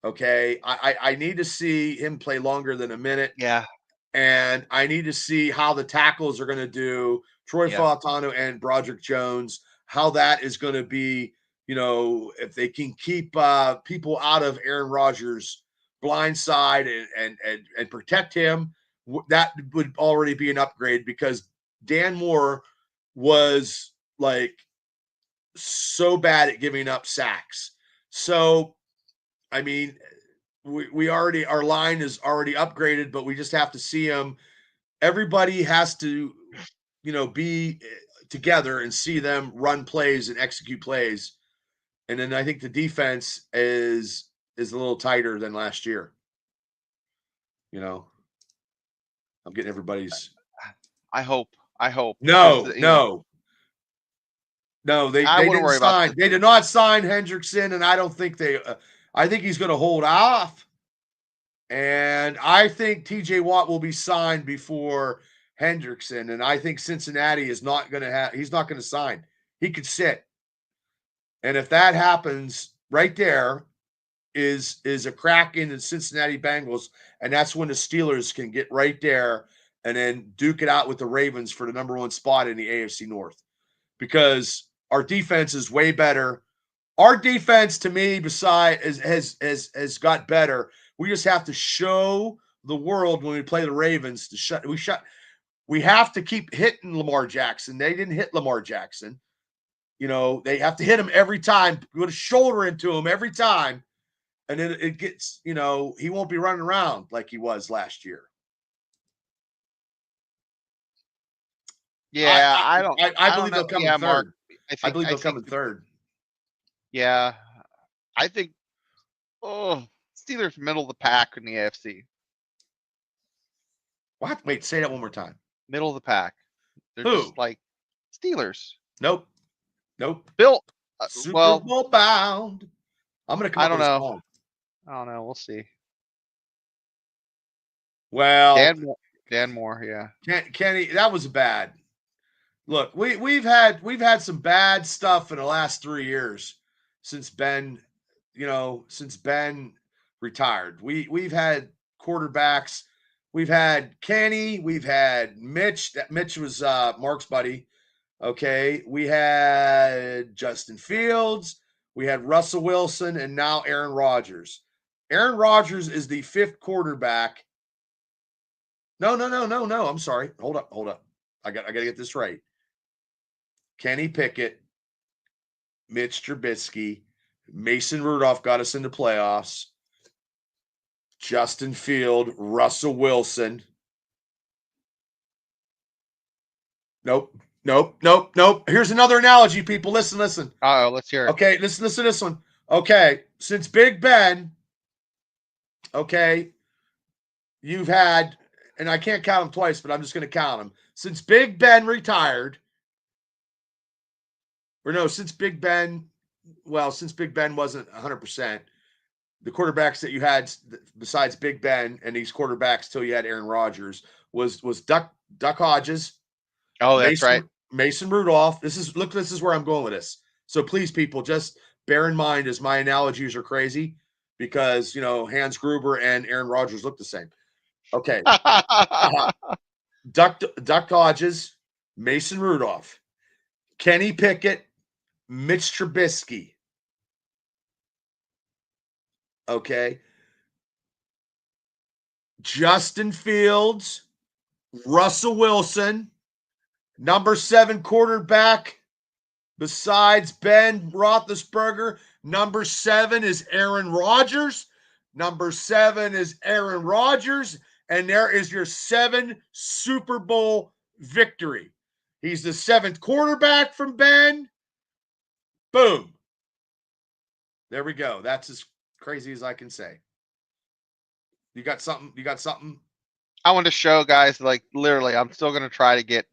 Okay. I need to see him play longer than a minute. Yeah. And I need to see how the tackles are going to do. Troy Fautano and Broderick Jones, how that is going to be, if they can keep people out of Aaron Rodgers' blind side and protect him, that would already be an upgrade, because Dan Moore was like so bad at giving up sacks. So, I mean, our line is already upgraded, but we just have to see him. Everybody has to, be together and see them run plays and execute plays. And then I think the defense is a little tighter than last year. I'm getting everybody's. I hope. No. They didn't sign. They did not sign Hendrickson, and I don't think I think he's going to hold off. And I think TJ Watt will be signed before Hendrickson, and I think Cincinnati is not going to he's not going to sign. He could sit. And if that happens, right there is a crack in the Cincinnati Bengals, and that's when the Steelers can get right there and then duke it out with the Ravens for the number one spot in the AFC North, because our defense is way better. Our defense, to me, has got better. We just have to show the world when we play the Ravens we have to keep hitting Lamar Jackson. They didn't hit Lamar Jackson. They have to hit him every time, put a shoulder into him every time. And then it gets, you know, he won't be running around like he was last year. Yeah, I don't. I I don't believe know. they'll come in Yeah, Mark. third. I I believe I they'll come think. in third. Yeah, I think. Oh, Steelers middle of the pack in the AFC. What? Wait, say that one more time. Middle of the pack. They're Who? just like Steelers. Nope. Nope. Bill. Super Well, Bowl bound. I'm going to come I up don't with a know. song. I don't know. We'll see. Well, Dan Moore. Yeah. Kenny, that was bad. Look, we've had some bad stuff in the last 3 years since Ben, since Ben retired. We've had quarterbacks. We've had Kenny. We've had Mitch. That Mitch was Mark's buddy. Okay, we had Justin Fields. We had Russell Wilson, and now Aaron Rodgers. Aaron Rodgers is the 5th quarterback. No. I'm sorry. Hold up. I got to get this right. Kenny Pickett, Mitch Trubisky, Mason Rudolph got us into playoffs. Justin Field, Russell Wilson. Nope. Here's another analogy, people. Listen. Oh, let's hear it. Okay, listen to this one. Okay, since Big Ben, okay, you've had, and I can't count them twice, but I'm just going to count them. Since Big Ben retired, since Big Ben wasn't 100%, the quarterbacks that you had besides Big Ben and these quarterbacks till you had Aaron Rodgers was Duck Hodges. Oh, that's right. Mason Rudolph. This is where I'm going with this. So please, people, just bear in mind as my analogies are crazy because Hans Gruber and Aaron Rodgers look the same. Okay. Duck Hodges, Mason Rudolph, Kenny Pickett, Mitch Trubisky. Okay. Justin Fields, Russell Wilson, number 7 quarterback besides Ben Roethlisberger. Number 7 is Aaron Rodgers. Number 7 is Aaron Rodgers. And there is your 7 Super Bowl victory. He's the 7th quarterback from Ben. Boom. There we go. That's as crazy as I can say. You got something? I want to show guys, like, literally, I'm still going to try to get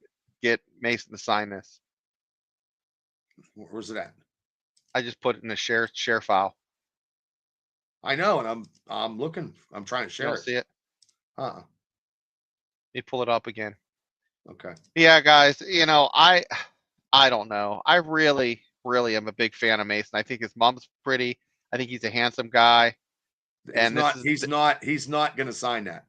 Mason to sign this. Where's it at? I just put it in the share file. I know, and I'm looking. I'm trying to share You don't see it? Let me pull it up again. Okay. Yeah, guys, I don't know. I really am a big fan of Mason. I think his mom's pretty. I think he's a handsome guy. He's not going to sign that.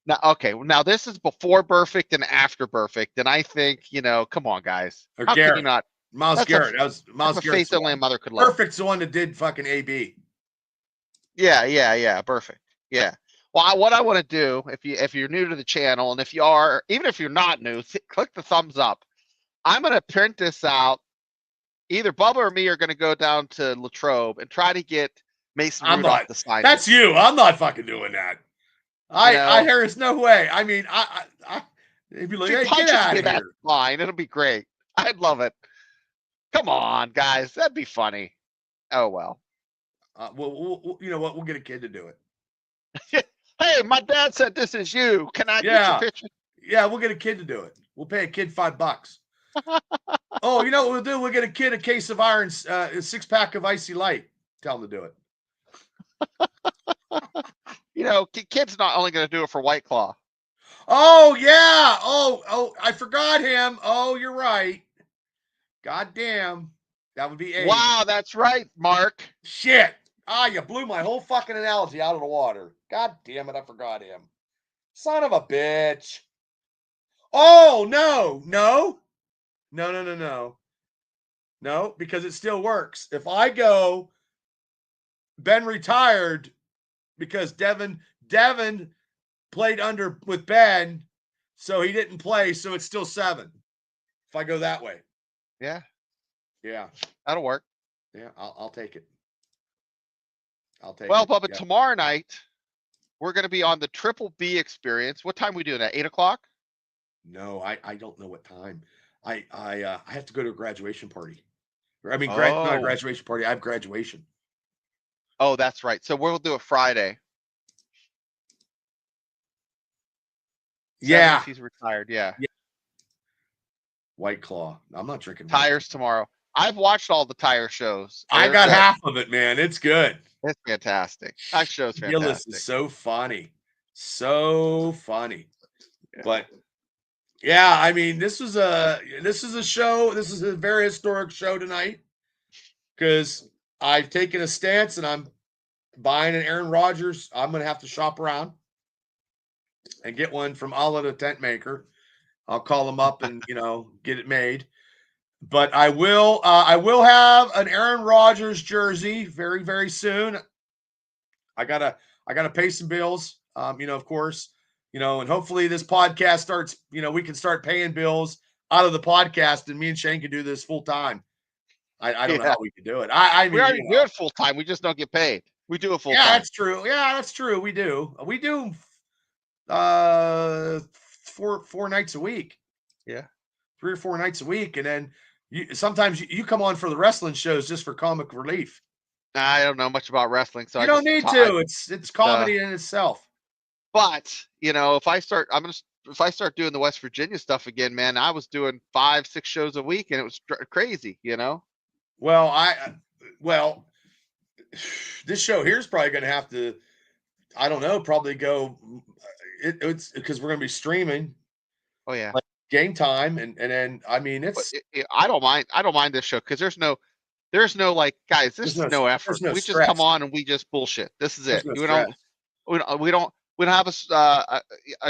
Now this is before Perfect and after Perfect, and I think, come on, guys. Or How Garrett. can you not? Miles Garrett. That was Miles That's a Garrett's face only a mother could love. Perfect's the one that did fucking AB. Yeah, Perfect. Yeah. Well, what I want to do, if you're new to the channel, and even if you're not new, click the thumbs up. I'm going to print this out. Either Bubba or me are going to go down to Latrobe and try to get Mason Rudolph to sign. That's this. you. I'm not fucking doing that. There's no way. I mean, if you look, hey, get out of here. Fine, it'll be great. I'd love it. Come on, guys, that'd be funny. Oh well. Well, you know what? We'll get a kid to do it. Hey, my dad said this is you. Can I get your picture? Yeah, we'll get a kid to do it. We'll pay a kid $5. Oh, you know what we'll do? We'll get a kid a case of irons, a 6-pack of Icy Light. Tell him to do it. Kid's not only going to do it for White Claw. Oh, yeah. Oh, I forgot him. Oh, you're right. God damn. That would be 8. Wow, that's right, Mark. Shit. You blew my whole fucking analogy out of the water. God damn it, I forgot him. Son of a bitch. Oh, no. No, because it still works. If I go, Ben retired because Devin played with Ben, so he didn't play, so it's still 7. If I go that way. Yeah. Yeah. That'll work. Yeah, I'll take it. I'll take Well, it. Bubba, Yeah. tomorrow night, we're gonna be on the Triple B experience. What time we doing at 8 o'clock? No, I don't know what time. I have to go to a graduation party. I mean, not a Oh, graduation party. I have graduation. oh, that's right. So we'll do it Friday. Yeah. 70th, he's retired. Yeah. White Claw. I'm not drinking White Tires Claw. tomorrow. I've watched all the tire shows. I They're got good. half of it, man. It's good. It's fantastic. That show's Gillis fantastic. is so funny. So funny. Yeah. But yeah, I mean, this is a show. This is a very historic show tonight because I've taken a stance and I'm buying an Aaron Rodgers. I'm gonna have to shop around and get one from Allah the Tent Maker. I'll call him up and get it made. But I will have an Aaron Rodgers jersey very, very soon. I gotta pay some bills. Of course, and hopefully this podcast starts, we can start paying bills out of the podcast and me and Shane can do this full time. I don't know how we can do it. I We mean, already do it full time. We just don't get paid. We do it full yeah, time. that's true. Yeah, that's true. We do 4 nights a week. Yeah. 3 or 4 nights a week. And then sometimes you come on for the wrestling shows just for comic relief. I don't know much about wrestling, so You I don't just need to. It's comedy in itself. But if I start doing the West Virginia stuff again, man, I was doing 5-6 shows a week, and it was crazy. Well, this show here is probably going to have to, I don't know, probably go. It's because we're going to be streaming. Oh yeah, like game time, and then I mean I don't mind this show because there's no like, guys, this is no effort. no We stress. just come on and we just bullshit. This is it. No We don't have a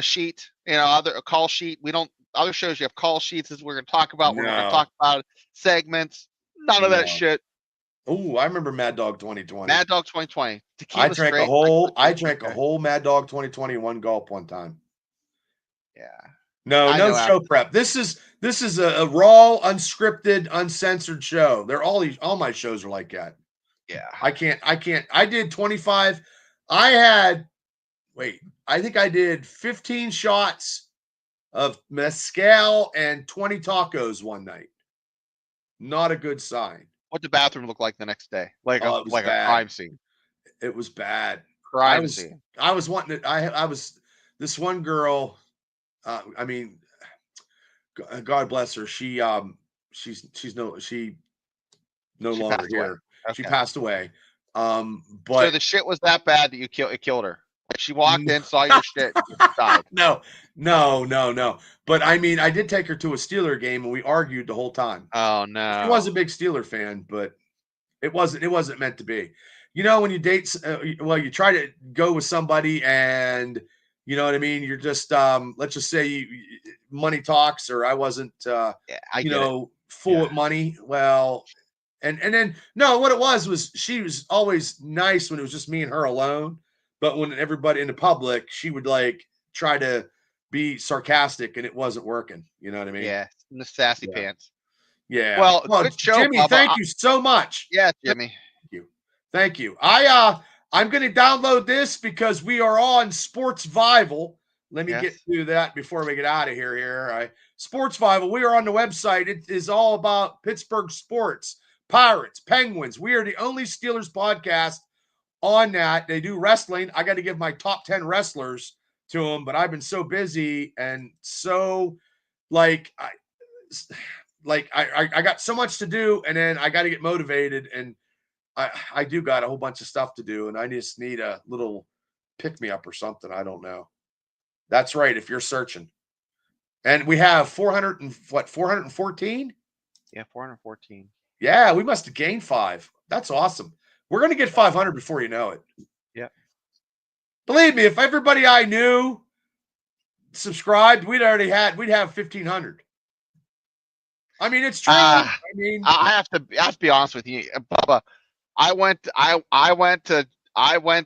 sheet, a call sheet. We don't. Other shows you have call sheets. This is what we're going to talk about. We're going to talk about segments. None of that shit. Oh, I remember Mad Dog 2020. Mad Dog 2020. I drank a whole Mad Dog 2020 one gulp one time. Yeah. No show prep. This is a raw, unscripted, uncensored show. They're all my shows are like that. Yeah. I can't. I did 25. I think I did 15 shots of mezcal and 20 tacos one night. Not a good sign. What did the bathroom look like the next day? Like a crime scene. It was bad. Crime scene. I was wanting it. I was this one girl. I mean, God bless her. She no longer here. Okay. She passed away. But so the shit was that bad that it killed her. Like she walked in, saw your shit, and just died. No. But I mean, I did take her to a Steeler game, and we argued the whole time. Oh no. She was a big Steeler fan, but it wasn't meant to be. When you date, you try to go with somebody, and you know what I mean. You're just let's just say money talks, or I wasn't, full of money. Well. And then what it was she was always nice when it was just me and her alone. But when everybody in the public, she would like try to be sarcastic, and it wasn't working. You know what I mean? Yeah, the sassy pants. Yeah. Well, good show, Jimmy. Bubba. Thank you so much. Yeah, Jimmy. Thank you. I'm going to download this because we are on Sportsvival. Let me get to that before we get out of here. Sportsvival. We are on the website. It is all about Pittsburgh sports. Pirates, Penguins. We are the only Steelers podcast on that. They do wrestling. I got to give my top 10 wrestlers to them, but I've been so busy and so I got so much to do, and then I got to get motivated, and I do got a whole bunch of stuff to do, and I just need a little pick me up or something. I don't know. That's right. If you're searching, and we have 414. Yeah, 414. Yeah, we must have gained 5. That's awesome. We're going to get 500 before you know it. Yeah. Believe me, if everybody I knew subscribed, we'd have 1,500. I mean, it's true. I have to be honest with you, Bubba. I went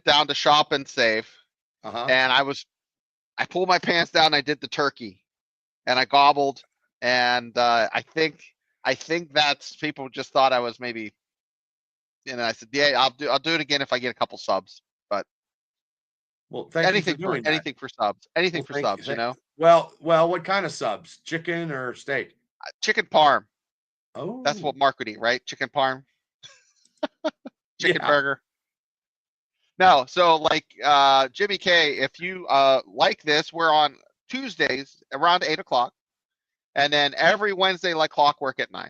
down to Shop and Save, and I pulled my pants down and I did the turkey, and I gobbled, and I think that's people just thought I was maybe And I said, yeah, I'll do it again if I get a couple subs. But Well, thank anything you for doing that. anything for subs. Anything Well, for thank subs, you know. Well, what kind of subs? Chicken or steak? Chicken parm. Oh, That's what Mark would eat, right? Chicken parm. Chicken yeah. burger. No, so like Jimmy K, if you like this, we're on Tuesdays around 8 o'clock, and then every Wednesday like clockwork at 9,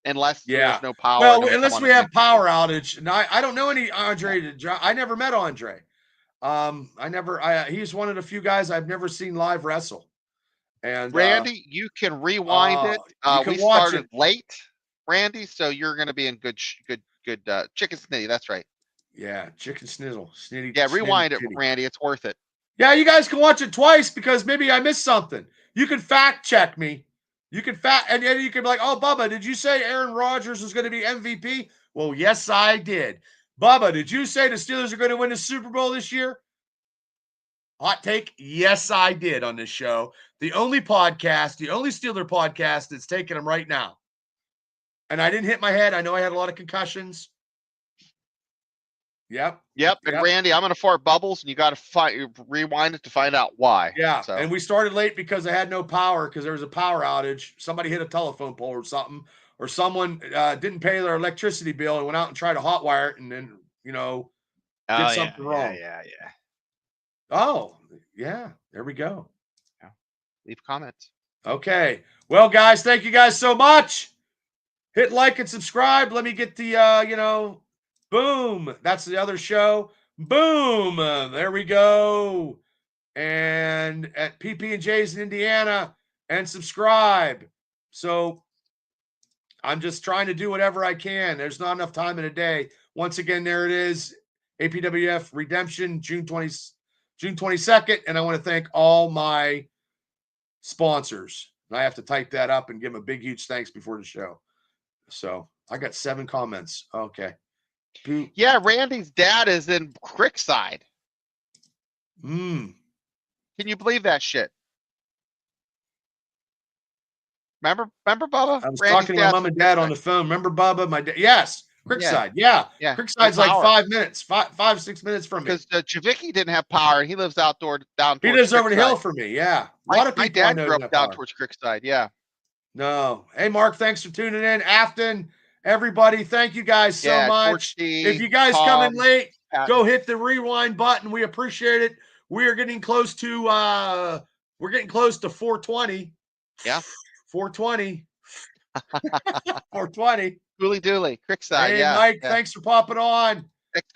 unless Yeah. there's no power. Well, Then we come unless on we at have 9:15. power outage, and I don't know any Andre. I never met Andre. He's one of the few guys I've never seen live wrestle. And Randy, you can rewind it. you can We watch started it. late, Randy, so you're going to be in good chicken snitty. That's right. Yeah, chicken snizzle, snitty. Yeah, snitty rewind it, titty. Randy. It's worth it. Yeah, you guys can watch it twice because maybe I missed something. You can fact check me. You can and then you can be like, "Oh, Bubba, did you say Aaron Rodgers is going to be MVP?" Well, yes, I did. Bubba, did you say the Steelers are going to win the Super Bowl this year? Hot take? Yes, I did on this show. The only Steeler podcast that's taking them right now. And I didn't hit my head. I know I had a lot of concussions. Yep. And Randy, I'm going to fart bubbles, and you got to rewind it to find out why. Yeah. So. And we started late because I had no power because there was a power outage. Somebody hit a telephone pole or something, or someone didn't pay their electricity bill and went out and tried to hotwire it and then, did something wrong. Yeah. Oh, yeah. There we go. Yeah. Leave comments. Okay. Well, guys, thank you guys so much. Hit like and subscribe. Let me get the, boom. That's the other show. Boom. There we go. And at PP&J's in Indiana, and subscribe. So I'm just trying to do whatever I can. There's not enough time in a day. Once again, there it is. APWF Redemption, June 22nd. And I want to thank all my sponsors. And I have to type that up and give them a big, huge thanks before the show. So I got 7 comments. Okay. Yeah, Randy's dad is in Creekside. Can you believe that shit? Remember, Bubba? I was Randy's talking to my mom and dad on the phone. Remember, Bubba? My dad. Yes, Creekside. Yeah. Creekside's like 5 minutes, 6 minutes from me. Because Javicki didn't have power, and he lives down towards. He lives over the hill from me. Yeah, a lot of people. My dad grew up down towards Creekside. Yeah. No. Hey, Mark. Thanks for tuning in. Afton, everybody. Thank you guys so much. If you guys come in late, go hit the rewind button. We appreciate it. We are getting close to 420. Yeah. 420. 420. Dooley Dooley. Creekside. Hey, Mike, thanks for popping on.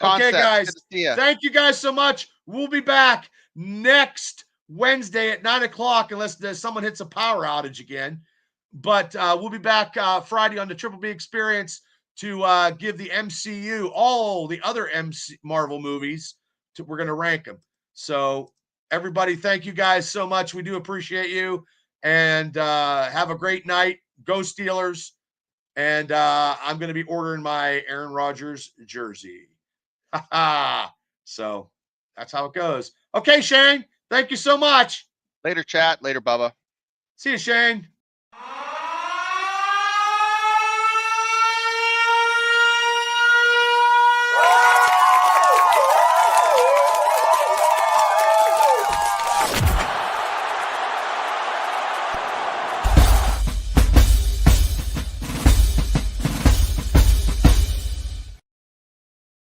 Okay, guys. Thank you guys so much. We'll be back next Wednesday at 9 o'clock, unless someone hits a power outage again. But we'll be back Friday on the Triple B Experience to give the MCU, all the other Marvel movies. We're going to rank them. So, everybody, thank you guys so much. We do appreciate you. And have a great night. Go Steelers. And I'm going to be ordering my Aaron Rodgers jersey. So that's how it goes. Okay, Shane. Thank you so much. Later, chat. Later, Bubba. See you, Shane.